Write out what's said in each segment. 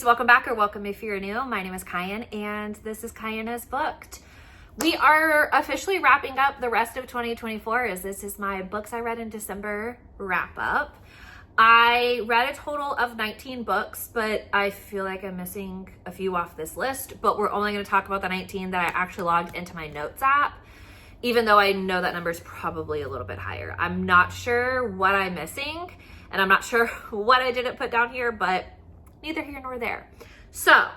besties, welcome back, or welcome if you're new. My name is Kyan and this is Kyan is Booked. We are officially wrapping up the rest of 2024 as this is my books I read in December wrap up. I read a total of 19 books, but I feel like I'm missing a few off this list, but we're only going to talk about the 19 that I actually logged into my notes app, even though I know that number is probably a little bit higher. I'm not sure what I'm missing, and I'm not sure what I didn't put down here, but neither here nor there. So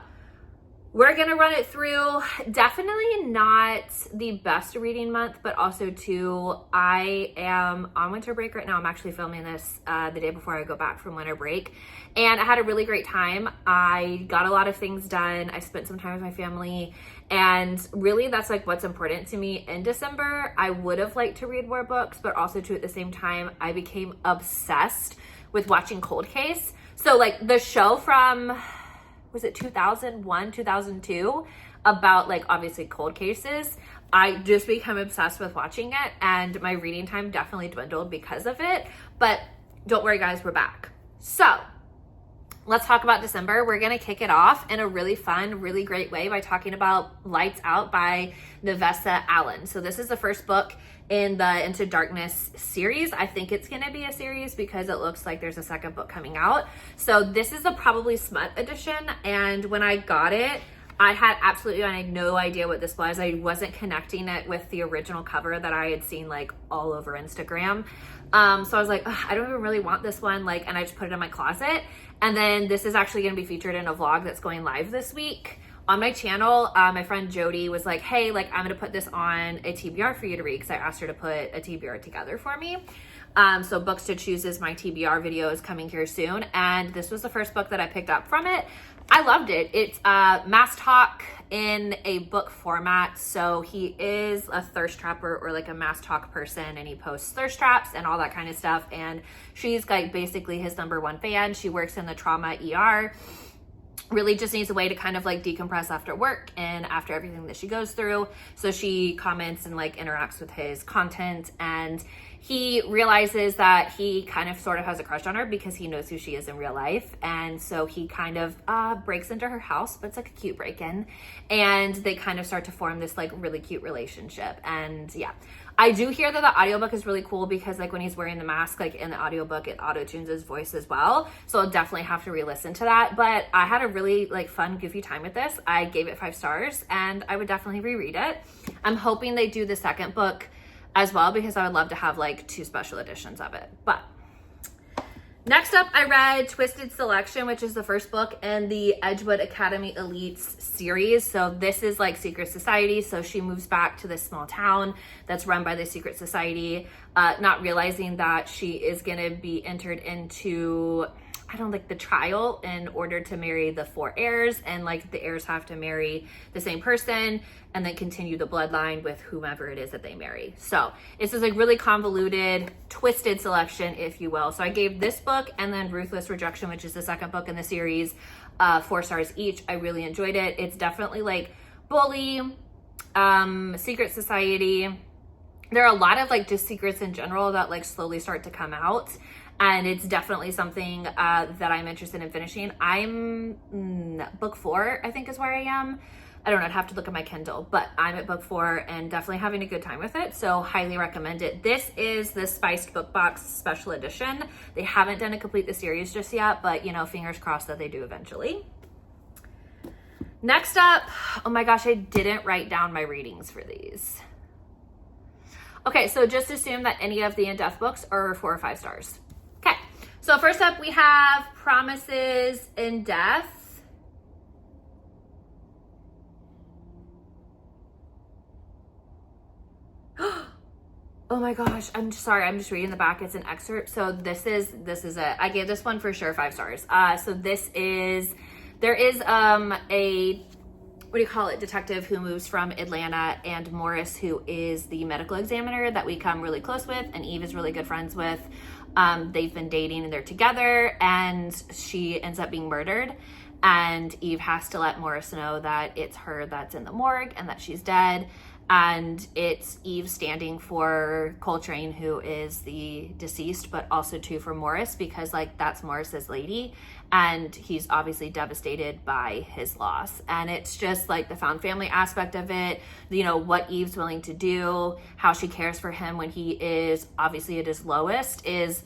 we're gonna run it through. Definitely not the best reading month, but also too, I am on winter break right now. I'm actually filming this the day before I go back from winter break, and I had a really great time. I got a lot of things done. I spent some time with my family, and really that's like what's important to me in December. I would have liked to read more books, but also too at the same time, I became obsessed with watching Cold Case. So like the show from, was it 2001, 2002, about like obviously cold cases. I just become obsessed with watching it, and my reading time definitely dwindled because of it. But don't worry guys, we're back. So let's talk about December. We're gonna kick it off in a really fun, really great way by talking about Lights Out by Nevessa Allen. So this is the first book in the Into Darkness series. I think it's gonna be a series because it looks like there's a second book coming out. So this is a probably smut edition, and when I got it, I had no idea what this was. I wasn't connecting it with the original cover that I had seen like all over Instagram. So I was like, I don't even really want this one, like, and I just put it in my closet. And then this is actually gonna be featured in a vlog that's going live this week on my channel. My friend Jody was like, hey, like I'm gonna put this on a TBR for you to read, because I asked her to put a TBR together for me. So Books to Choose is my TBR video is coming here soon, and this was the first book that I picked up from it. I loved it. It's mass talk in a book format. So he is a thirst trapper, or like a mass talk person, and he posts thirst traps and all that kind of stuff. And she's like basically his #1 fan. She works in the trauma ER. Really just needs a way to kind of like decompress after work and after everything that she goes through. So she comments and like interacts with his content, and he realizes that he kind of sort of has a crush on her because he knows who she is in real life. And so he kind of breaks into her house, but it's like a cute break-in, and they kind of start to form this like really cute relationship. And yeah, I do hear that the audiobook is really cool because like when he's wearing the mask, like in the audiobook, it auto-tunes his voice as well. So I'll definitely have to re-listen to that. But I had a really like fun, goofy time with this. I gave it 5 stars, and I would definitely reread it. I'm hoping they do the second book as well, because I would love to have like 2 special editions of it. But next up, I read Twisted Selection, which is the first book in the Edgewood Academy Elites series. So this is like secret society. So she moves back to this small town that's run by the secret society, not realizing that she is going to be entered into, the trial in order to marry the 4 heirs, and like the heirs have to marry the same person and then continue the bloodline with whomever it is that they marry. So it's this like really convoluted, twisted selection, if you will. So I gave this book and then Ruthless Rejection, which is the second book in the series, 4 stars each. I really enjoyed it. It's definitely like bully, secret society. There are a lot of like just secrets in general that like slowly start to come out. And it's definitely something that I'm interested in finishing. I'm book 4, I think is where I am. I don't know, I'd have to look at my Kindle, but I'm at book 4 and definitely having a good time with it. So highly recommend it. This is the Spiced Book Box special edition. They haven't done a complete the series just yet, but you know, fingers crossed that they do eventually. Next up, oh my gosh, I didn't write down my readings for these. Okay, so just assume that any of the in-depth books are 4 or 5 stars. Okay, so first up we have Promises in Death. Oh my gosh, I'm sorry, I'm just reading the back. It's an excerpt. So this is it. I gave this one for sure 5 stars. So there is a, what do you call it, detective who moves from Atlanta, and Morris, who is the medical examiner that we come really close with, and Eve is really good friends with. They've been dating and they're together, and she ends up being murdered, and Eve has to let Morris know that it's her that's in the morgue and that she's dead. and it's Eve standing for Coltrane, who is the deceased, but also too for Morris, because like that's Morris's lady, and he's obviously devastated by his loss. And it's just like the found family aspect of it, you know, what Eve's willing to do, how she cares for him when he is obviously at his lowest, is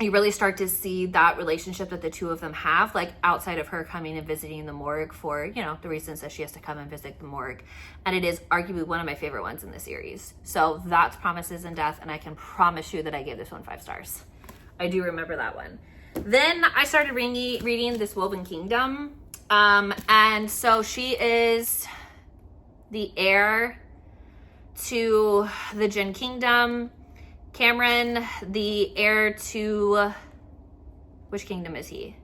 you really start to see that relationship that the two of them have, like outside of her coming and visiting the morgue for, you know, the reasons that she has to come and visit the morgue. And it is arguably one of my favorite ones in the series. So that's Promises in Death, and I can promise you that I gave this one 5 stars. I do remember that one. Then I started reading This Woven Kingdom. And so she is the heir to the Jinn Kingdom. Cameron, the heir to, which kingdom is he?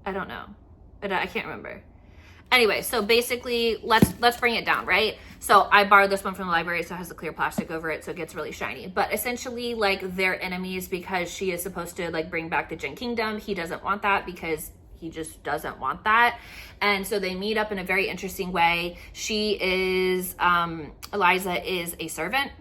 I don't know. I can't remember. Anyway, so basically, let's bring it down, right? So I borrowed this one from the library, so it has a clear plastic over it, so it gets really shiny. But essentially, like, they're enemies because she is supposed to, like, bring back the Jinn Kingdom. He doesn't want that because he just doesn't want that. And so they meet up in a very interesting way. She is, Eliza is a servant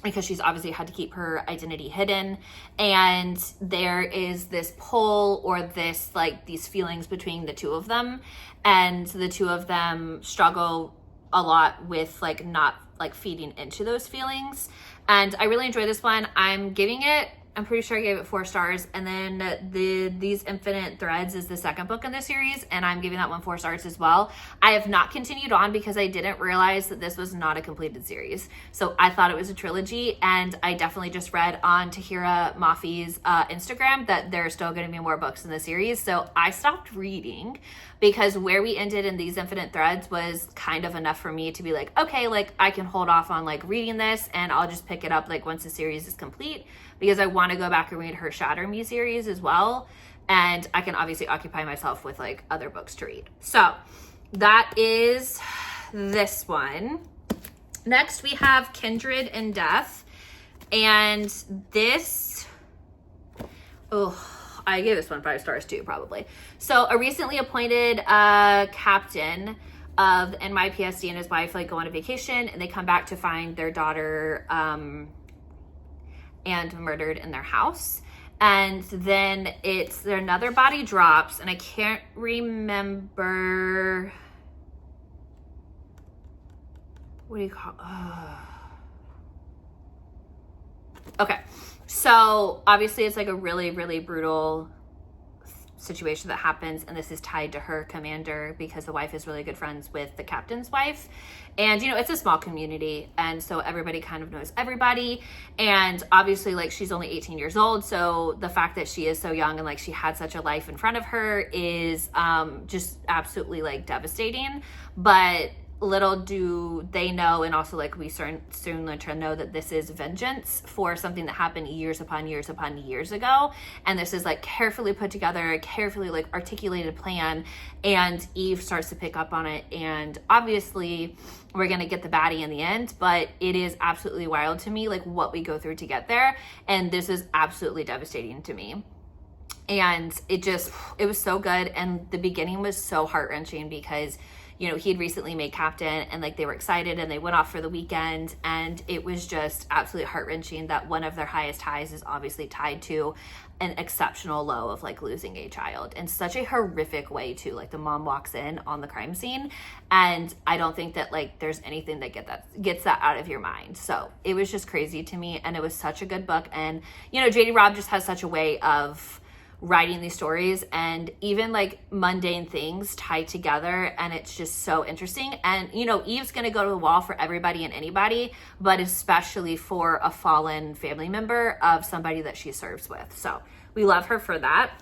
because she's obviously had to keep her identity hidden. And there is this pull, or this, like, these feelings between the two of them. And the two of them struggle a lot with, like, not, like, feeding into those feelings. And I really enjoy this one. I'm pretty sure I gave it 4 stars. And then These Infinite Threads is the second book in the series, and I'm giving that one 4 stars as well. I have not continued on because I didn't realize that this was not a completed series. So I thought it was a trilogy, and I definitely just read on Tahira Mafi's Instagram that there are still going to be more books in the series. So I stopped reading because where we ended in These Infinite Threads was kind of enough for me to be like, okay, like I can hold off on like reading this, and I'll just pick it up like once the series is complete, because I want to go back and read her Shatter Me series as well. And I can obviously occupy myself with like other books to read. So that is this one. Next we have Kindred in Death. And this, I gave this one 5 stars too, probably. So a recently appointed captain of NYPSD and his wife like go on a vacation, and they come back to find their daughter and murdered in their house. And then another body drops, and I can't remember, what do you call, okay. So obviously it's like a really, really brutal situation that happens, and this is tied to her commander because the wife is really good friends with the captain's wife. And you know, it's a small community, and so everybody kind of knows everybody. And obviously like she's only 18 years old, so the fact that she is so young and like she had such a life in front of her is just absolutely like devastating. But little do they know, and also like we soon learn to know, that this is vengeance for something that happened years upon years upon years ago. And this is like carefully put together, carefully like articulated plan, and Eve starts to pick up on it. And obviously we're gonna get the baddie in the end, but it is absolutely wild to me like what we go through to get there. And this is absolutely devastating to me. And it was so good. And the beginning was so heart-wrenching because, you know, he had recently made captain, and like they were excited and they went off for the weekend, and it was just absolutely heart-wrenching that one of their highest highs is obviously tied to an exceptional low of like losing a child in such a horrific way too. Like the mom walks in on the crime scene, and I don't think that like there's anything that gets that out of your mind. So it was just crazy to me, and it was such a good book. And you know, JD Robb just has such a way of writing these stories, and even like mundane things tied together, and it's just so interesting. And you know, Eve's gonna go to the wall for everybody and anybody, but especially for a fallen family member of somebody that she serves with. So we love her for that.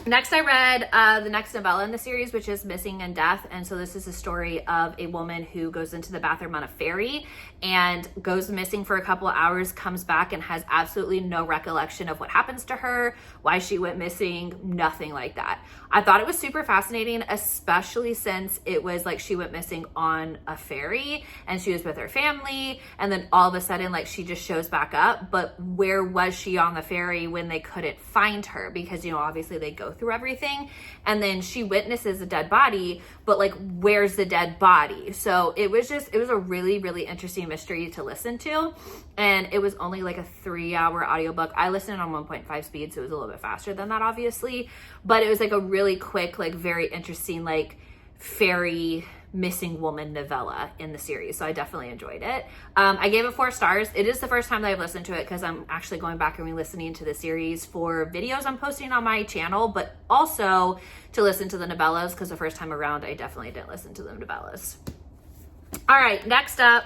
Next, I read the next novella in the series, which is Missing in Death. And so this is a story of a woman who goes into the bathroom on a ferry and goes missing for a couple of hours, comes back and has absolutely no recollection of what happens to her, why she went missing, nothing like that. I thought it was super fascinating, especially since it was like she went missing on a ferry and she was with her family, and then all of a sudden like she just shows back up. But where was she on the ferry when they couldn't find her? Because, you know, obviously they go go through everything. And then she witnesses a dead body, but like, where's the dead body? So it was a really, really interesting mystery to listen to. And it was only like a 3-hour audiobook. I listened on 1.5 speed, so it was a little bit faster than that, obviously. But it was like a really quick, like very interesting, like fairy missing woman novella in the series. So I definitely enjoyed it. I gave it 4 stars. It is the first time that I've listened to it because I'm actually going back and re-listening to the series for videos I'm posting on my channel, but also to listen to the novellas because the first time around I definitely didn't listen to the novellas. All right, next up,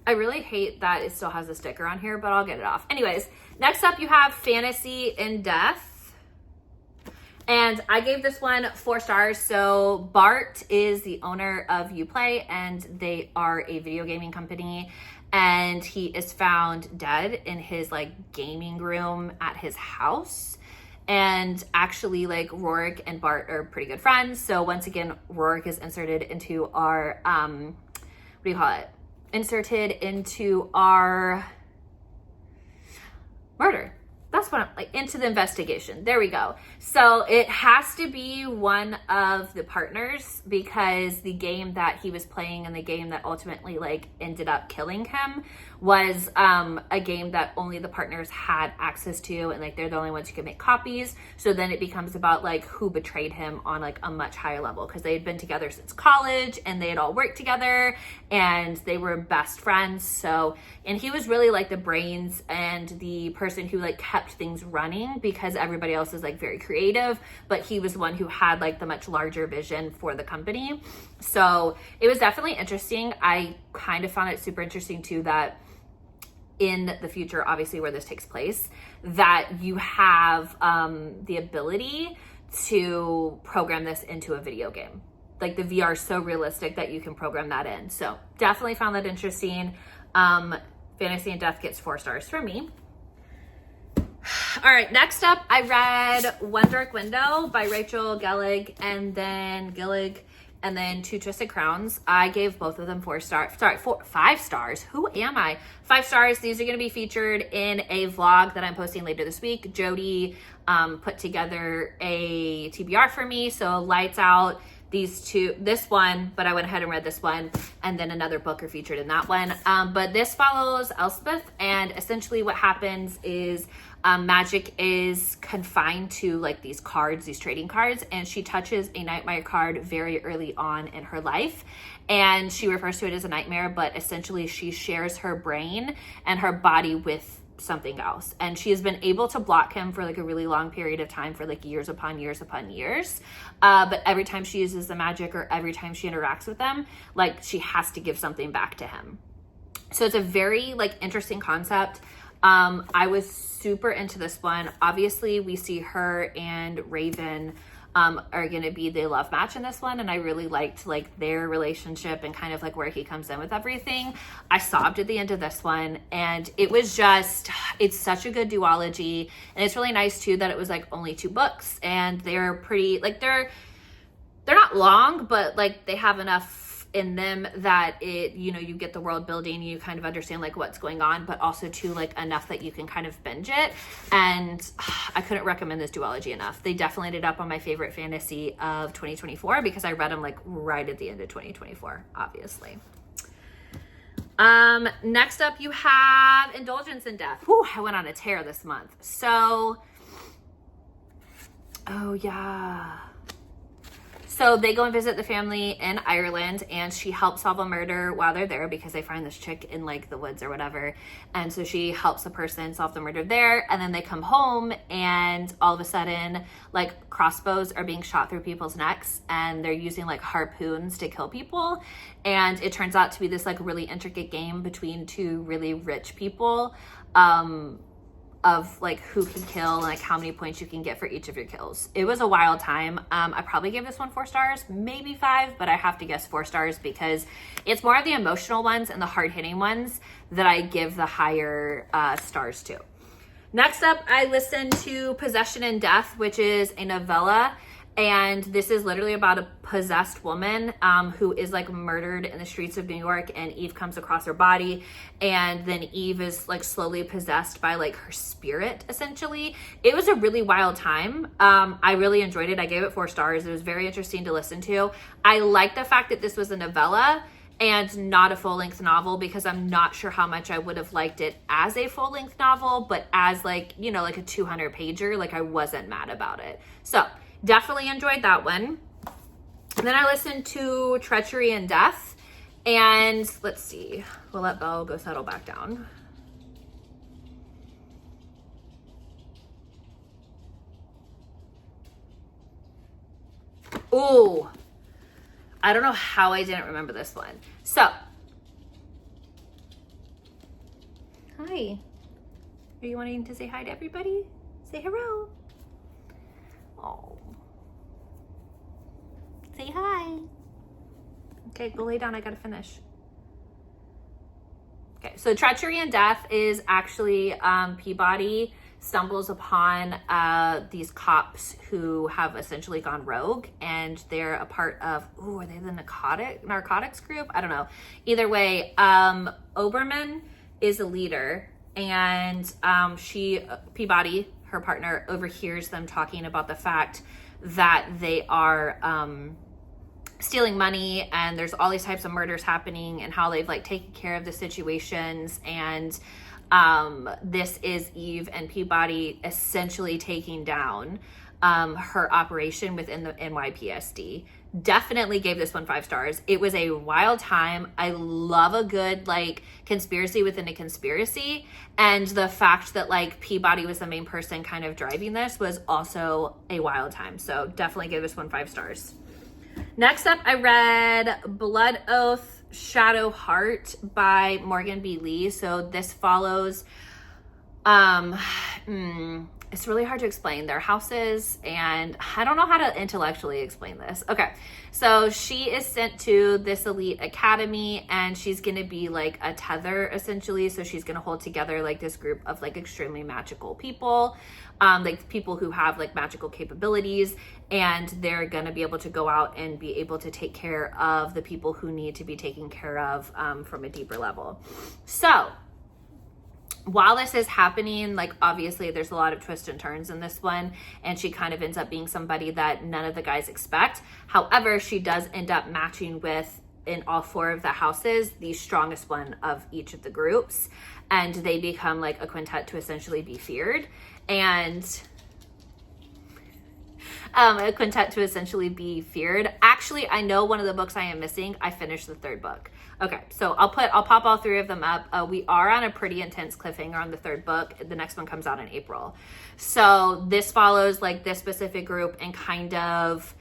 I really hate that it still has a sticker on here, but I'll get it off. Anyways, next up you have Fantasy in Death. And I gave this one 4 stars. So Bart is the owner of Uplay, and they are a video gaming company. And he is found dead in his like gaming room at his house. And actually, like, Rorik and Bart are pretty good friends. So once again, Rorik is inserted into our inserted into our murder. That's what I'm like, into the investigation. There we go. So it has to be one of the partners because the game that he was playing and the game that ultimately like ended up killing him was a game that only the partners had access to, and like they're the only ones who could make copies. So then it becomes about like who betrayed him on like a much higher level because they had been together since college and they had all worked together and they were best friends. So, and he was really like the brains and the person who like kept things running because everybody else is like very creative, but he was one who had like the much larger vision for the company. So it was definitely interesting. I kind of found it super interesting too that in the future, obviously where this takes place, that you have the ability to program this into a video game. Like the VR is so realistic that you can program that in. So definitely found that interesting. Fantasy in Death gets 4 stars from me. All right, next up, I read One Dark Window by Rachel Gillig and then Two Twisted Crowns. I gave both of them 5 stars. Who am I? 5 stars. These are going to be featured in a vlog that I'm posting later this week. Jody put together a TBR for me. So lights out this one, but I went ahead and read this one, and then another book are featured in that one. But this follows Elspeth, and essentially what happens is Magic is confined to like these cards, these trading cards, and she touches a nightmare card very early on in her life, and she refers to it as a nightmare, but essentially she shares her brain and her body with something else, and she has been able to block him for like a really long period of time, for like years upon years upon years, but every time she uses the magic or every time she interacts with them, like she has to give something back to him. So it's a very like interesting concept. I was super into this one. Obviously we see her and Raven are going to be the love match in this one, and I really liked like their relationship and kind of like where he comes in with everything. I sobbed at the end of this one, and it was just, it's such a good duology, and it's really nice too that it was like only 2 books, and they're pretty like they're not long, but like they have enough in them that it, you know, you get the world building, you kind of understand like what's going on, but also too like enough that you can kind of binge it. And I couldn't recommend this duology enough. They definitely ended up on my favorite fantasy of 2024 because I read them like right at the end of 2024, obviously. Next up you have Indulgence in Death. Whew, I went on a tear this month. So, oh yeah. So they go and visit the family in Ireland, and she helps solve a murder while they're there because they find this chick in like the woods or whatever. And so she helps the person solve the murder there. And then they come home, and all of a sudden like crossbows are being shot through people's necks, and they're using like harpoons to kill people. And it turns out to be this like really intricate game between 2 really rich people, of like who can kill and like how many points you can get for each of your kills. It was a wild time. I probably gave this one 4 stars, maybe 5, but I have to guess 4 stars because it's more of the emotional ones and the hard-hitting ones that I give the higher stars to. Next up, I listened to Possession in Death, which is a novella, And this is literally about a possessed woman who is like murdered in the streets of New York, and Eve comes across her body, and then Eve is like slowly possessed by like her spirit, essentially. It was a really wild time. I really enjoyed it. I gave it 4 stars. It was very interesting to listen to. I like the fact that this was a novella and not a full-length novel, because I'm not sure how much I would have liked it as a full-length novel, but as like, you know, like a 200 pager, like I wasn't mad about it. So definitely enjoyed that one. And then I listened to Treachery and Death, and let's see, we'll let Belle go settle back down. Ooh, I don't know how I didn't remember this one. So, hi. Are you wanting to say hi to everybody? Say hello. Oh. Say hi. Okay, go lay down. I gotta finish. Okay, so Treachery and Death is actually Peabody stumbles upon these cops who have essentially gone rogue, and they're a part of, are they the narcotics group? I don't know. Either way, Oberman is a leader, and Peabody, her partner, overhears them talking about the fact that they are stealing money, and there's all these types of murders happening, and how they've like taken care of the situations. And this is Eve and Peabody essentially taking down her operation within the NYPSD. Definitely gave this one 5 stars. It was a wild time. I love a good like conspiracy within a conspiracy, and the fact that like Peabody was the main person kind of driving this was also a wild time. So definitely give this one 5 stars. Next up, I read Blood Oath, Shadow Heart by Morgan B. Lee. So this follows, it's really hard to explain their houses, and I don't know how to intellectually explain this. Okay, so she is sent to this elite academy, and she's gonna be like a tether essentially. So she's gonna hold together like this group of like extremely magical people, like people who have like magical capabilities, and they're gonna be able to go out and be able to take care of the people who need to be taken care of from a deeper level. So while this is happening, like obviously there's a lot of twists and turns in this one, and she kind of ends up being somebody that none of the guys expect. However, she does end up matching with, in all 4 of the houses, the strongest one of each of the groups, and they become like a quintet to essentially be feared. And a quintet to essentially be feared. Actually, I know one of the books I am missing. I finished the 3rd book. Okay, so I'll pop all 3 of them up. We are on a pretty intense cliffhanger on the 3rd book. The next one comes out in April. So this follows like this specific group, and kind of,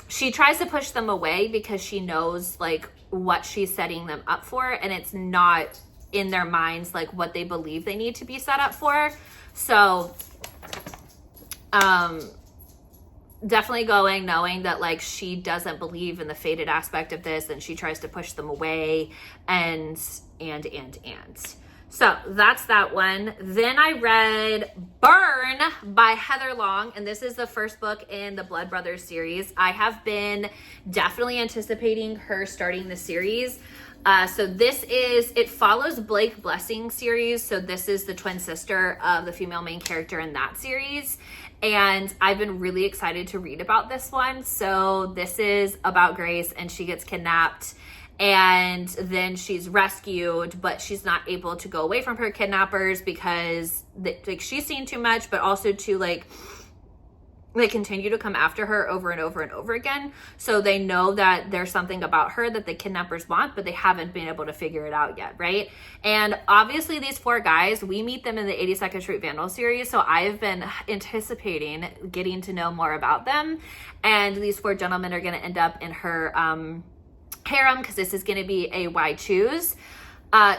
she tries to push them away because she knows like what she's setting them up for, and it's not in their minds like what they believe they need to be set up for. So, definitely going knowing that like she doesn't believe in the fated aspect of this, and she tries to push them away, and so that's that one. Then I read Burn by Heather Long, and this is the first book in the Blood Brothers series. I have been definitely anticipating her starting the series. So it follows Blake Blessing's series. So this is the twin sister of the female main character in that series. And I've been really excited to read about this one. So this is about Grace, and she gets kidnapped, and then she's rescued, but she's not able to go away from her kidnappers because like she's seen too much, but also to like they continue to come after her over and over and over again. So they know that there's something about her that the kidnappers want, but they haven't been able to figure it out yet, right? And obviously these 4 guys, we meet them in the 82nd Street Vandal series, so I have been anticipating getting to know more about them. And these 4 gentlemen are going to end up in her harem, because this is going to be a why choose.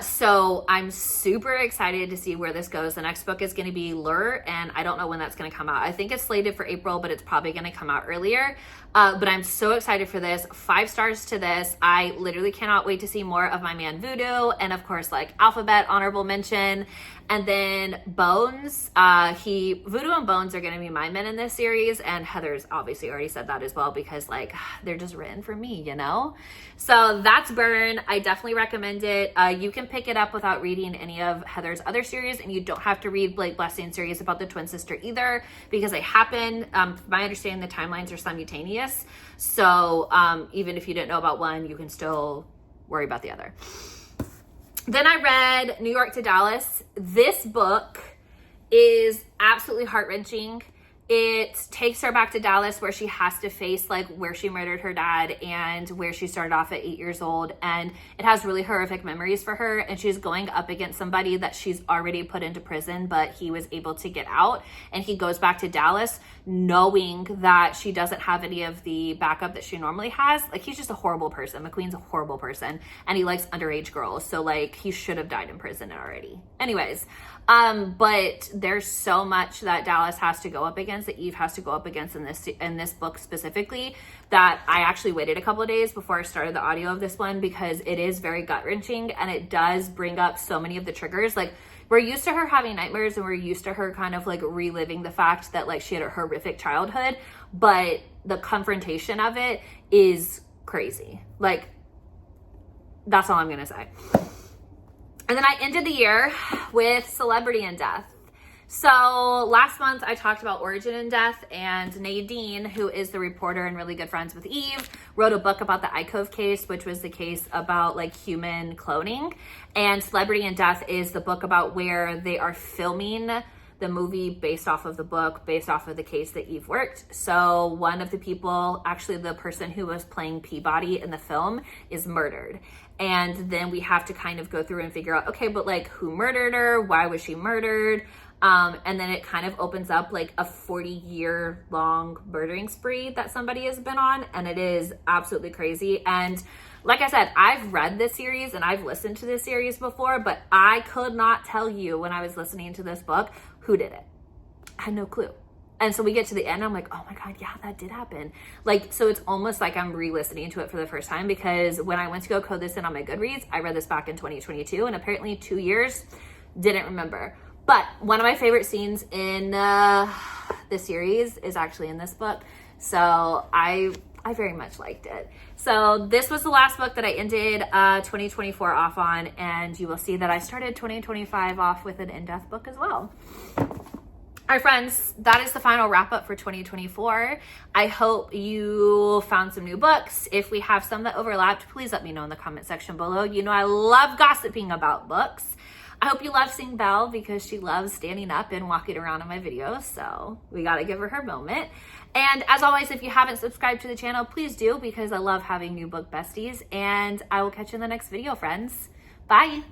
So I'm super excited to see where this goes. The next book is going to be Lure, and I don't know when that's going to come out. I think it's slated for April, but it's probably going to come out earlier. But I'm so excited for this. 5 stars to this. I literally cannot wait to see more of my man Voodoo, and of course, like Alphabet, honorable mention. And then Bones, Voodoo and Bones are going to be my men in this series, and Heather's obviously already said that as well, because like they're just written for me, you know? So that's Burn. I definitely recommend it. You can pick it up without reading any of Heather's other series, and you don't have to read Blake Blessing's series about the twin sister either, because they happen. My understanding, the timelines are simultaneous. So even if you didn't know about one, you can still worry about the other. Then I read New York to Dallas. This book is absolutely heart-wrenching. It takes her back to Dallas, where she has to face like where she murdered her dad and where she started off at 8 years old. And it has really horrific memories for her. And she's going up against somebody that she's already put into prison, but he was able to get out. And he goes back to Dallas knowing that she doesn't have any of the backup that she normally has. Like, he's just a horrible person. McQueen's a horrible person. And he likes underage girls. So like, he should have died in prison already. Anyways, but there's so much that Dallas has to go up against, that Eve has to go up against in this book specifically, that I actually waited a couple of days before I started the audio of this one, because it is very gut-wrenching, and it does bring up so many of the triggers. Like, we're used to her having nightmares, and we're used to her kind of like reliving the fact that like she had a horrific childhood, but the confrontation of it is crazy. Like, that's all I'm gonna say. And then I ended the year with Celebrity in Death. So last month I talked about Origin in Death, and Nadine, who is the reporter and really good friends with Eve, wrote a book about the Icove case, which was the case about like human cloning. And Celebrity in Death is the book about where they are filming the movie based off of the book, based off of the case that Eve worked. So one of the people, actually the person who was playing Peabody in the film, is murdered. And then we have to kind of go through and figure out, okay, but like, who murdered her? Why was she murdered? And then it kind of opens up like a 40-year long murdering spree that somebody has been on. And it is absolutely crazy. And like I said, I've read this series and I've listened to this series before, but I could not tell you when I was listening to this book who did it. I had no clue. And so we get to the end, I'm like, oh my God, yeah, that did happen. Like, so it's almost like I'm re-listening to it for the first time, because when I went to go code this in on my Goodreads, I read this back in 2022, and apparently 2 years, didn't remember. But one of my favorite scenes in the series is actually in this book. So I very much liked it. So this was the last book that I ended 2024 off on, and you will see that I started 2025 off with an in-depth book as well. All right, friends, that is the final wrap up for 2024. I hope you found some new books. If we have some that overlapped, please let me know in the comment section below. You know I love gossiping about books. I hope you love seeing Belle, because she loves standing up and walking around in my videos. So we got to give her moment. And as always, if you haven't subscribed to the channel, please do, because I love having new book besties. And I will catch you in the next video, friends. Bye.